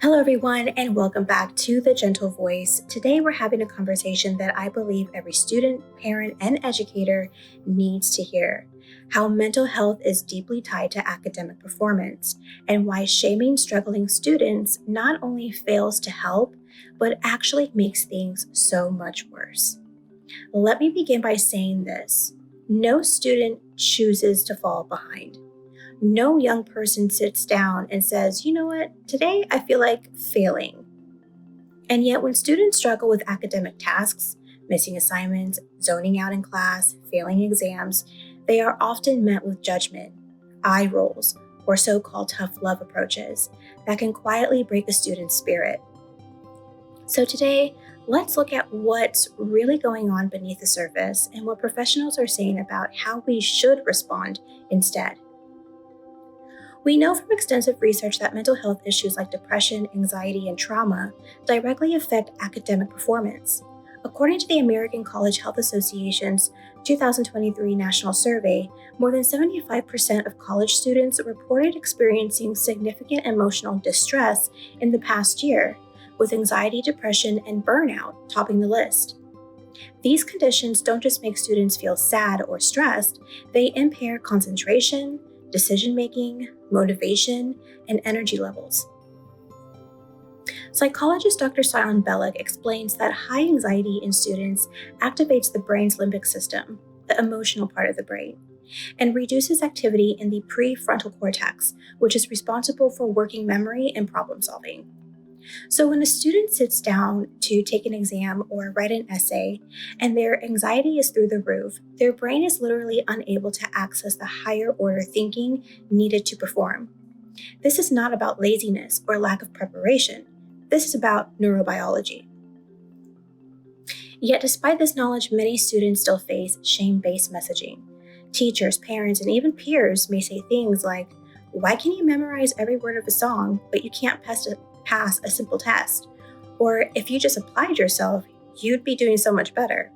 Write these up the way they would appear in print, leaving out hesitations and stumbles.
Hello, everyone, and welcome back to The Gentle Voice. Today, we're having a conversation that I believe every student, parent, and educator needs to hear. How mental health is deeply tied to academic performance, and why shaming struggling students not only fails to help, but actually makes things so much worse. Let me begin by saying this. No student chooses to fall behind. No young person sits down and says, you know what, today I feel like failing. And yet when students struggle with academic tasks, missing assignments, zoning out in class, failing exams, they are often met with judgment, eye rolls, or so-called tough love approaches that can quietly break a student's spirit. So today, let's look at what's really going on beneath the surface and what professionals are saying about how we should respond instead. We know from extensive research that mental health issues like depression, anxiety, and trauma directly affect academic performance. According to the American College Health Association's 2023 National Survey, more than 75% of college students reported experiencing significant emotional distress in the past year, with anxiety, depression, and burnout topping the list. These conditions don't just make students feel sad or stressed, they impair concentration, decision-making, motivation, and energy levels. Psychologist Dr. Sian Beilock explains that high anxiety in students activates the brain's limbic system, the emotional part of the brain, and reduces activity in the prefrontal cortex, which is responsible for working memory and problem solving. So when a student sits down to take an exam or write an essay and their anxiety is through the roof, their brain is literally unable to access the higher order thinking needed to perform. This is not about laziness or lack of preparation. This is about neurobiology. Yet despite this knowledge, many students still face shame-based messaging. Teachers, parents, and even peers may say things like, "Why can you memorize every word of a song, but you can't pass a simple test?" Or, "If you just applied yourself, you'd be doing so much better."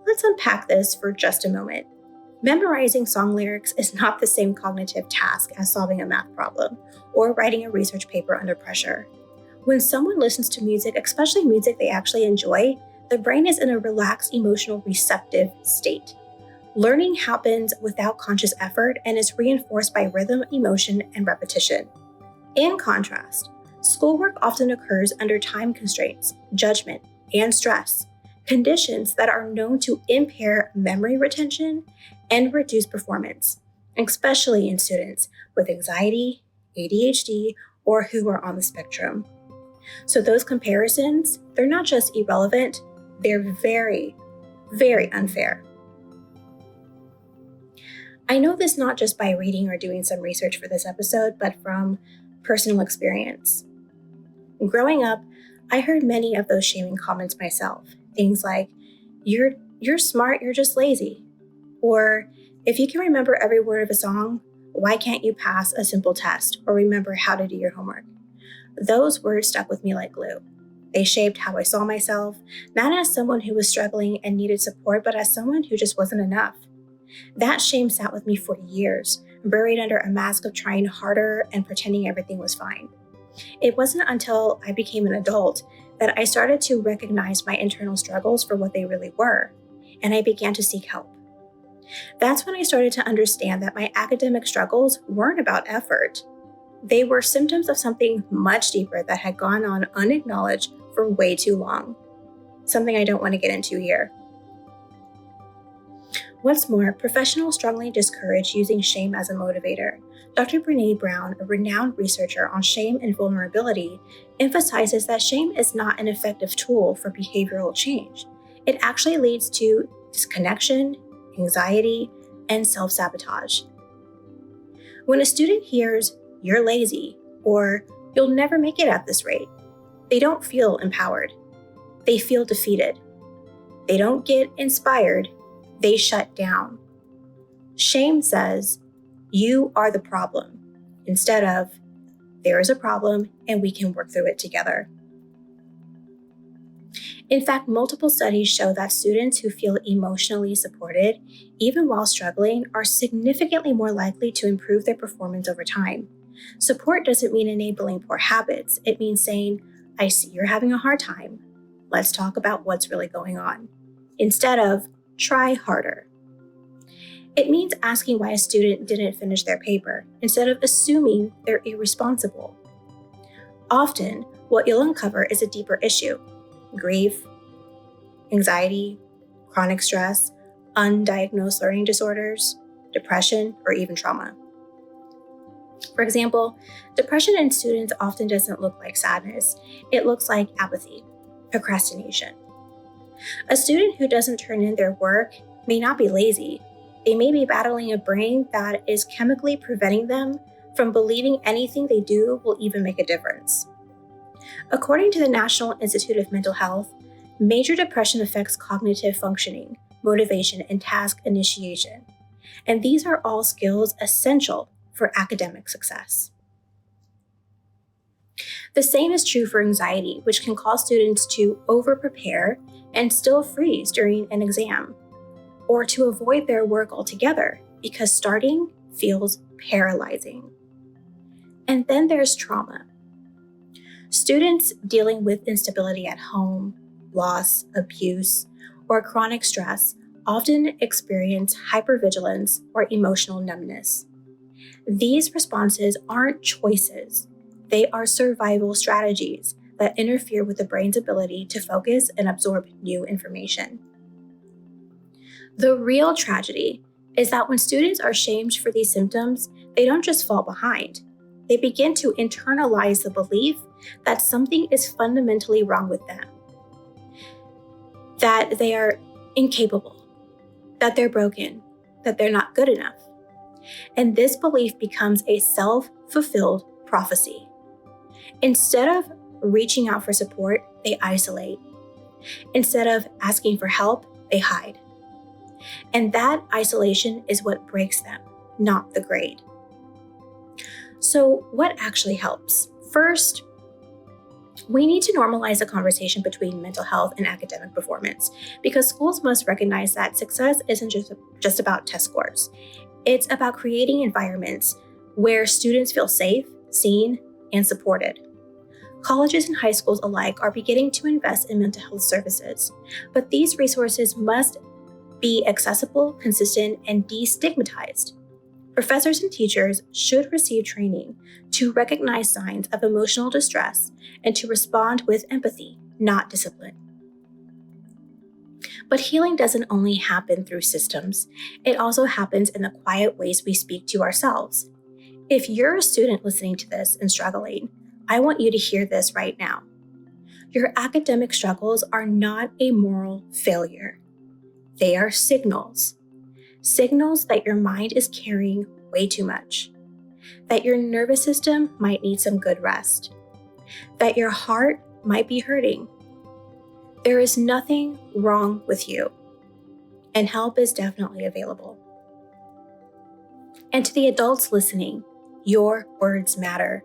Let's unpack this for just a moment. Memorizing song lyrics is not the same cognitive task as solving a math problem or writing a research paper under pressure. When someone listens to music, especially music they actually enjoy, the brain is in a relaxed, emotional, receptive state. Learning happens without conscious effort and is reinforced by rhythm, emotion, and repetition. In contrast, schoolwork often occurs under time constraints, judgment, and stress, conditions that are known to impair memory retention and reduce performance, especially in students with anxiety, ADHD, or who are on the spectrum. So those comparisons, they're not just irrelevant, they're very, very unfair. I know this not just by reading or doing some research for this episode, but from personal experience. Growing up, I heard many of those shaming comments myself. Things like, you're smart, you're just lazy. Or, if you can remember every word of a song, why can't you pass a simple test or remember how to do your homework? Those words stuck with me like glue. They shaped how I saw myself, not as someone who was struggling and needed support, but as someone who just wasn't enough. That shame sat with me for years, buried under a mask of trying harder and pretending everything was fine. It wasn't until I became an adult that I started to recognize my internal struggles for what they really were, and I began to seek help. That's when I started to understand that my academic struggles weren't about effort. They were symptoms of something much deeper that had gone on unacknowledged for way too long. Something I don't want to get into here. What's more, professionals strongly discourage using shame as a motivator. Dr. Brené, a renowned researcher on shame and vulnerability, emphasizes that shame is not an effective tool for behavioral change. It actually leads to disconnection, anxiety, and self-sabotage. When a student hears, "You're lazy," or "You'll never make it at this rate," they don't feel empowered. They feel defeated. They don't get inspired. They shut down. Shame says, "You are the problem," instead of, "There is a problem and we can work through it together." In fact, multiple studies show that students who feel emotionally supported, even while struggling, are significantly more likely to improve their performance over time. Support doesn't mean enabling poor habits. It means saying, I see you're having a hard time. Let's talk about what's really going on, instead of try harder. It means asking why a student didn't finish their paper, instead of assuming they're irresponsible. Often, what you'll uncover is a deeper issue: grief, anxiety, chronic stress, undiagnosed learning disorders, depression, or even trauma. For example, depression in students often doesn't look like sadness. It looks like apathy, procrastination. A student who doesn't turn in their work may not be lazy. They may be battling a brain that is chemically preventing them from believing anything they do will even make a difference. According to the National Institute of Mental Health, major depression affects cognitive functioning, motivation, and task initiation. And these are all skills essential for academic success. The same is true for anxiety, which can cause students to over-prepare and still freeze during an exam, or to avoid their work altogether because starting feels paralyzing. And then there's trauma. Students dealing with instability at home, loss, abuse, or chronic stress often experience hypervigilance or emotional numbness. These responses aren't choices. They are survival strategies that interfere with the brain's ability to focus and absorb new information. The real tragedy is that when students are shamed for these symptoms, they don't just fall behind. They begin to internalize the belief that something is fundamentally wrong with them, that they are incapable, that they're broken, that they're not good enough. And this belief becomes a self-fulfilled prophecy. Instead of reaching out for support, they isolate. Instead of asking for help, they hide. And that isolation is what breaks them, not the grade. So what actually helps? First, we need to normalize the conversation between mental health and academic performance, because schools must recognize that success isn't just about test scores. It's about creating environments where students feel safe, seen, and supported. Colleges and high schools alike are beginning to invest in mental health services, but these resources must be accessible, consistent, and destigmatized. Professors and teachers should receive training to recognize signs of emotional distress and to respond with empathy, not discipline. But healing doesn't only happen through systems. It also happens in the quiet ways we speak to ourselves. If you're a student listening to this and struggling, I want you to hear this right now. Your academic struggles are not a moral failure. They are signals. Signals that your mind is carrying way too much, that your nervous system might need some good rest, that your heart might be hurting. There is nothing wrong with you, and help is definitely available. And to the adults listening, your words matter.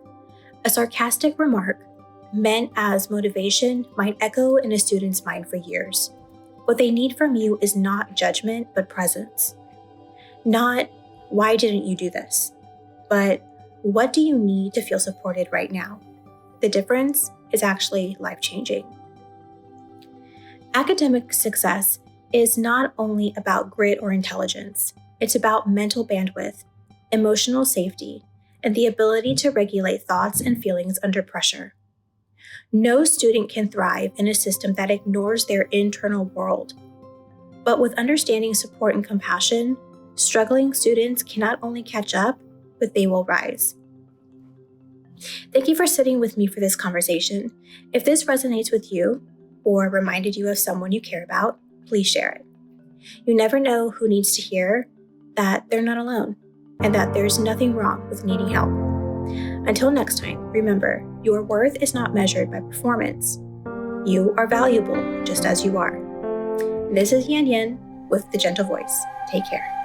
A sarcastic remark meant as motivation might echo in a student's mind for years. What they need from you is not judgment, but presence. Not, why didn't you do this? But what do you need to feel supported right now? The difference is actually life-changing. Academic success is not only about grit or intelligence. It's about mental bandwidth, emotional safety, and the ability to regulate thoughts and feelings under pressure. No student can thrive in a system that ignores their internal world. But with understanding, support, and compassion, struggling students can not only catch up, but they will rise. Thank you for sitting with me for this conversation. If this resonates with you or reminded you of someone you care about, please share it. You never know who needs to hear that they're not alone and that there's nothing wrong with needing help. Until next time, remember, your worth is not measured by performance. You are valuable just as you are. This is Yan Yan with The Gentle Voice. Take care.